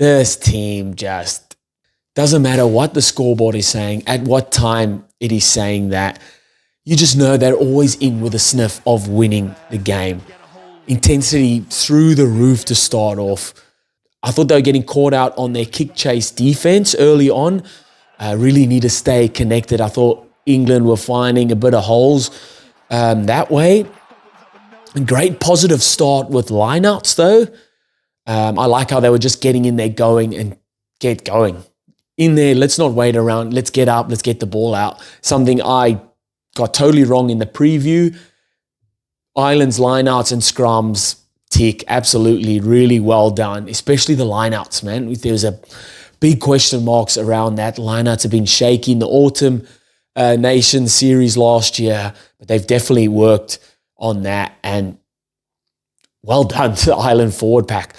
This team just doesn't matter what the scoreboard is saying, at what time it is saying that. You just know they're always in with a sniff of winning the game. Intensity through the roof to start off. I thought they were getting caught out on their kick chase defense early on. Really need to stay connected. I thought England were finding a bit of holes that way. Great positive start with lineouts though. I like how they were just getting in there, going and get going. In there, let's not wait around. Let's get up. Let's get the ball out. Something I got totally wrong in the preview. Ireland's lineouts and scrums tick, absolutely, really well done, especially the lineouts, man. There was a big question marks around that. Lineouts have been shaky in the autumn Nations series last year, but they've definitely worked on that, and well done to the Ireland forward pack.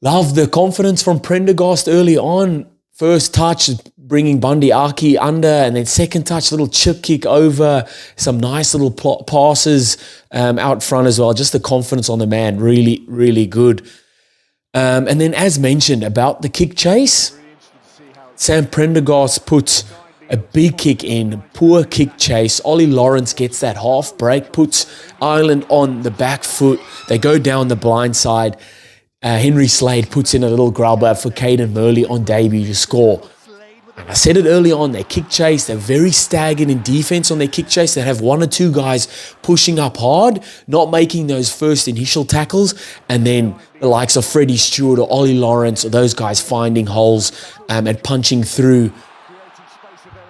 Love the confidence from Prendergast early on. First touch, bringing Bundy Aki under, and then second touch, little chip kick over, some nice little passes out front as well. Just the confidence on the man, really, really good. And then as mentioned about the kick chase, Sam Prendergast puts a big kick in, poor kick chase. Ollie Lawrence gets that half break, puts Ireland on the back foot. They go down the blind side. Henry Slade puts in a little grubber for Caden Murley on debut to score. And I said it early on, their kick chase, they're very stagnant in defense on their kick chase. They have one or two guys pushing up hard, not making those first initial tackles, and then the likes of Freddie Stewart or Ollie Lawrence or those guys finding holes and punching through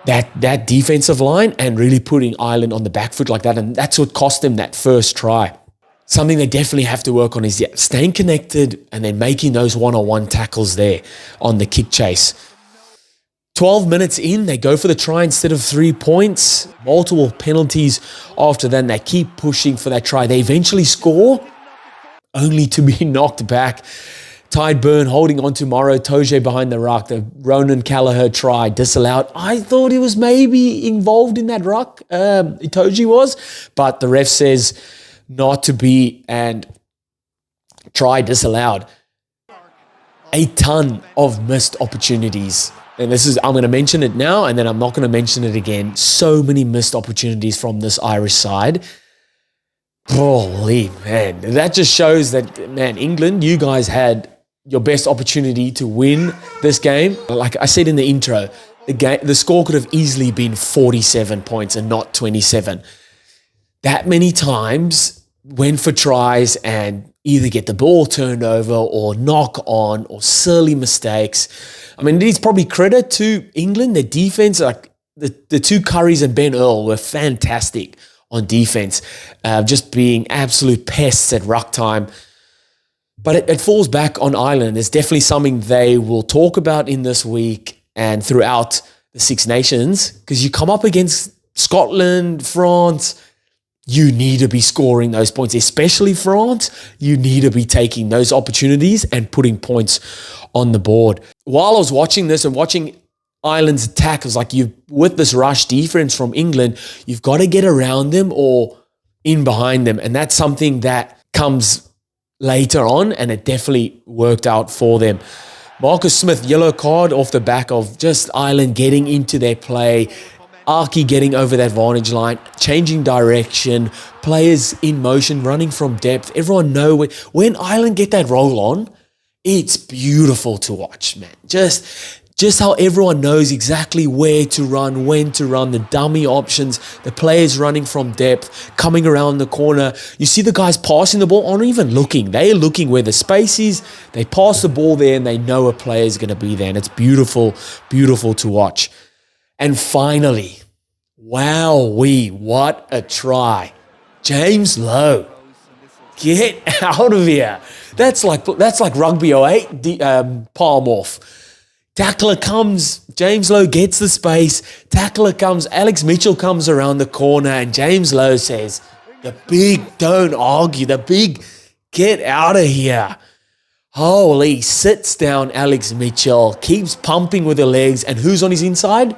that defensive line and really putting Ireland on the back foot like that. And that's what cost them that first try. Something they definitely have to work on is staying connected and then making those one-on-one tackles there on the kick chase. 12 minutes in, they go for the try instead of 3 points. Multiple penalties after that, and they keep pushing for that try. They eventually score, only to be knocked back. Tide Burn holding on to Maro Toje behind the ruck. The Ronan Callagher try disallowed. I thought he was maybe involved in that ruck. Toje was, but the ref says not to be, and try disallowed. A ton of missed opportunities. And I'm going to mention it now, and then I'm not going to mention it again. So many missed opportunities from this Irish side. Holy man, that just shows that, man, England, you guys had your best opportunity to win this game. Like I said in the intro, the score could have easily been 47 points and not 27. That many times went for tries and either get the ball turned over or knock on or silly mistakes. I mean, it is probably credit to England. Their defense, like the two Currys and Ben Earl were fantastic on defense, just being absolute pests at ruck time. But it falls back on Ireland. There's definitely something they will talk about in this week and throughout the Six Nations, because you come up against Scotland, France, you need to be scoring those points, especially France. You need to be taking those opportunities and putting points on the board. While I was watching this and watching Ireland's attack, I was like, with this rush defense from England, you've got to get around them or in behind them. And that's something that comes later on, and it definitely worked out for them. Marcus Smith, yellow card off the back of just Ireland getting into their play. Aki getting over that vantage line, changing direction, players in motion, running from depth. Everyone know when Ireland get that roll on, it's beautiful to watch, man. Just how everyone knows exactly where to run, when to run, the dummy options, the players running from depth, coming around the corner. You see the guys passing the ball, aren't even looking. They're looking where the space is. They pass the ball there and they know a player is going to be there. And it's beautiful, beautiful to watch. And finally, wowee, what a try. James Lowe. Get out of here. That's like Rugby 08, palm off. Tackler comes, James Lowe gets the space, tackler comes, Alex Mitchell comes around the corner, and James Lowe says, the big, don't argue, the big, get out of here. Holy, sits down Alex Mitchell, keeps pumping with the legs, and who's on his inside?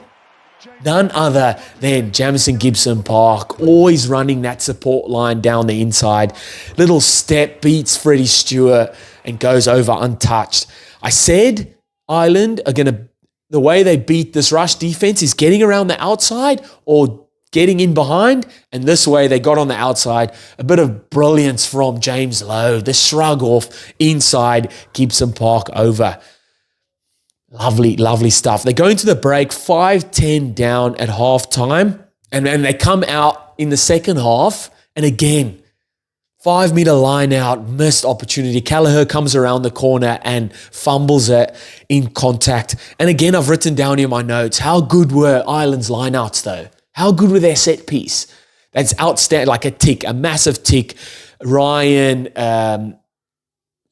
None other than Jamison Gibson Park, always running that support line down the inside. Little step beats Freddie Stewart and goes over untouched. I said Ireland are going to, the way they beat this rush defense is getting around the outside or getting in behind, and this way they got on the outside. A bit of brilliance from James Lowe. The shrug off inside, Gibson Park over. Lovely, lovely stuff. They go into the break 5-10 down at halftime, and then they come out in the second half, and again, 5-meter line out, missed opportunity. Callagher comes around the corner and fumbles it in contact. And again, I've written down in my notes, how good were Ireland's lineouts though? How good were their set piece? That's outstanding, like a tick, a massive tick. Ryan,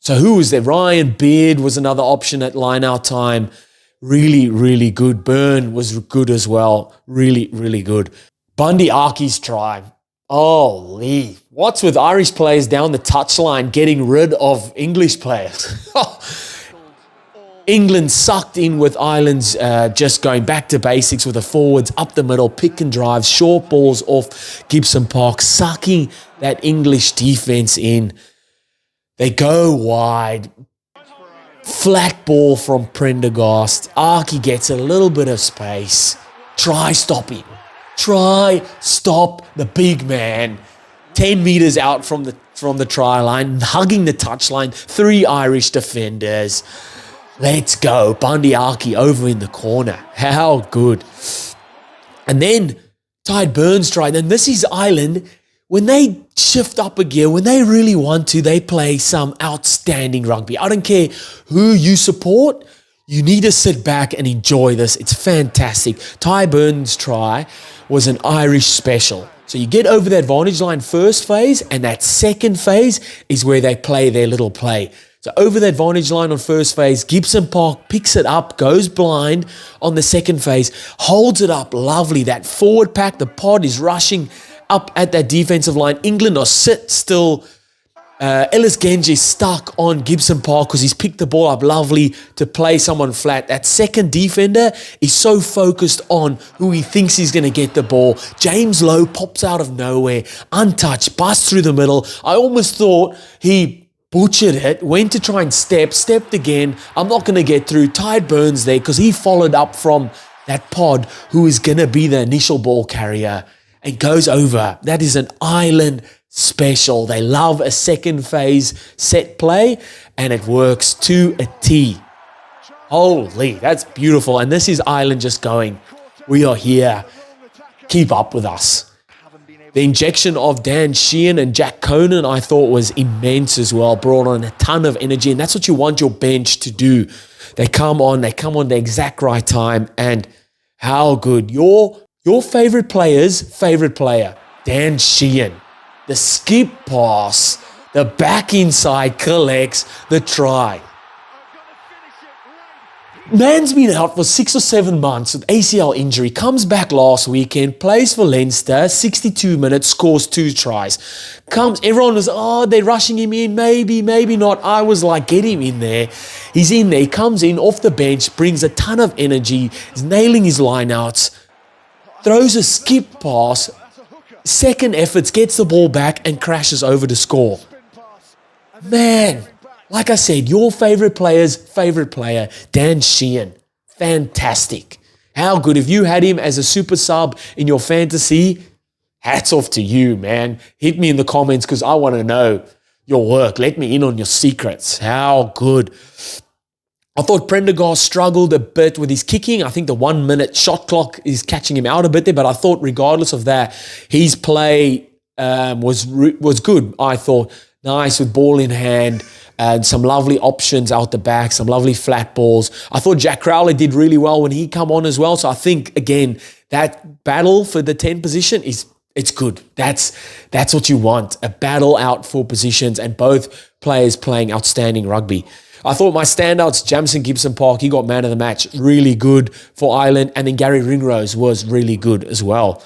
so who was there? Ryan Beard was another option at lineout time. Really, really good. Byrne was good as well. Really, really good. Bundy Arky's try. Holy, what's with Irish players down the touchline getting rid of English players? England sucked in with Ireland's just going back to basics with the forwards up the middle, pick and drive, short balls off Gibson Park, sucking that English defense in. They go wide. Flat ball from Prendergast. Arky gets a little bit of space. Try stop him. Try stop the big man. 10 meters out from the try line, hugging the touchline. 3 Irish defenders. Let's go. Bundy Arky over in the corner. How good. And then Tide Burns tried. And this is Ireland. When they shift up a gear, when they really want to, they play some outstanding rugby. I don't care who you support. You need to sit back and enjoy this. It's fantastic. Ty Burns' try was an Irish special. So you get over the advantage line first phase, and that second phase is where they play their little play. So over the advantage line on first phase, Gibson Park picks it up, goes blind on the second phase, holds it up lovely. That forward pack, the pod is rushing up at that defensive line. England are sit still. Ellis Genji is stuck on Gibson Park because he's picked the ball up lovely to play someone flat. That second defender is so focused on who he thinks he's going to get the ball. James Lowe pops out of nowhere, untouched, busts through the middle. I almost thought he butchered it, went to try and stepped again. I'm not going to get through. Tide Burns there because he followed up from that pod who is going to be the initial ball carrier and goes over. That is an Ireland special. They love a second phase set play, and it works to a T. Holy, that's beautiful. And this is Ireland just going, we are here. Keep up with us. The injection of Dan Sheehan and Jack Conan, I thought, was immense as well. Brought on a ton of energy, and that's what you want your bench to do. They come on the exact right time, and how good. Your favorite player's favorite player, Dan Sheehan. The skip pass, the back inside collects the try. Man's been out for 6 or 7 months with ACL injury, comes back last weekend, plays for Leinster, 62 minutes, scores 2 tries. Everyone was, they're rushing him in, maybe not. I was like, get him in there. He's in there, he comes in off the bench, brings a ton of energy, is nailing his lineouts, throws a skip pass, second efforts, gets the ball back and crashes over to score. Man, like I said, your favorite player's favorite player, Dan Sheehan. Fantastic. How good. If you had him as a super sub in your fantasy, hats off to you, man. Hit me in the comments because I want to know your work. Let me in on your secrets. How good. I thought Prendergast struggled a bit with his kicking. I think the 1 minute shot clock is catching him out a bit there, but I thought regardless of that, his play was good. I thought nice with ball in hand and some lovely options out the back, some lovely flat balls. I thought Jack Crowley did really well when he come on as well. So I think, again, that battle for the 10 position it's good. That's what you want, a battle out for positions and both players playing outstanding rugby. I thought my standouts, Jamison Gibson Park, he got man of the match, really good for Ireland. And then Gary Ringrose was really good as well.